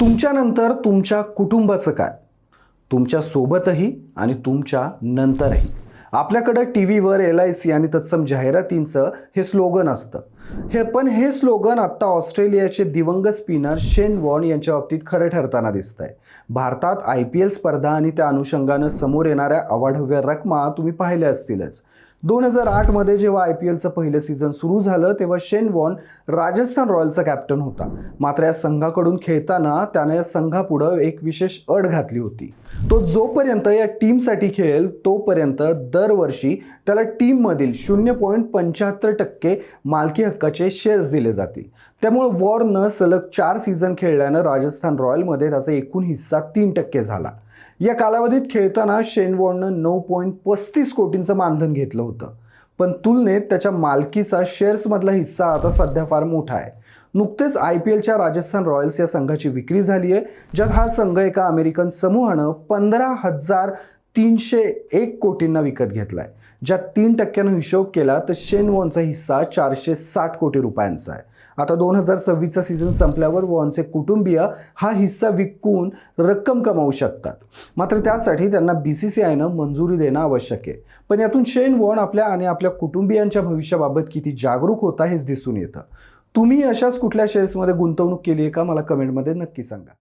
तुमच्यानंतर तुमच्या कुटुंबाचं काय? तुमच्या सोबतही आणि तुमच्या नंतरही. आपल्याकडं टीव्हीवर LIC आणि तत्सम जाहिरातींचं हे स्लोगन असतं. हे स्लोगन आत्ता ऑस्ट्रेलियाचे दिवंगत स्पिनर शेन वॉर्न यांच्या बाबतीत खरं ठरताना दिसतंय. भारतात IPL स्पर्धा आणि त्या अनुषंगानं समोर येणाऱ्या अवाढव्य रकमा तुम्ही पाहिल्या असतीलच. 2008 मध्ये जेव्हा IPLचं पहिलं सीझन सुरू झालं तेव्हा शेन वॉर्न राजस्थान रॉयल्सचा कॅप्टन होता. मात्र या संघाकडून खेळताना त्याने या संघापुढं एक विशेष अट घातली होती. तो जोपर्यंत या टीमसाठी खेळेल तोपर्यंत दरवर्षी त्याला टीममधील 0.75% मालकी हक्काचे शेअर्स दिले जातील. त्यामुळे वॉर्ननं सलग 4 सीझन खेळल्यानं राजस्थान रॉयलमध्ये त्याचा एकूण हिस्सा 3% झाला. या कालावधीत खेळताना शेन वॉर्ननं 9.35 कोटींचं मानधन घेतलं होतं. पण तुलनेत त्याच्या मालकीचा शेअर्समधला हिस्सा आता सध्या फार मोठा आहे. नुकतेच IPLच्या राजस्थान रॉयल्स या संघाची विक्री झाली आहे, ज्यात हा संघ एका अमेरिकन समूहानं 15,301 कोटींना विकत घेतलाय. ज्यात 3% हिशोब केला तर शेन वॉर्नचा हिस्सा 460 कोटी रुपयांचा आहे. आता 2026चा सीझन संपल्यावर वॉर्नचे कुटुंबीय हा हिस्सा विकून रक्कम कमावू शकतात. मात्र त्यासाठी त्यांना BCCIनं मंजुरी देणं आवश्यक आहे. पण यातून शेन वॉर्न आपल्या आणि आपल्या कुटुंबियांच्या भविष्याबाबत किती जागरूक होता हेच दिसून येतं. तुम्ही अशाच कुठल्या शेअर्समध्ये गुंतवणूक केली आहे का? मला कमेंटमध्ये नक्की सांगा.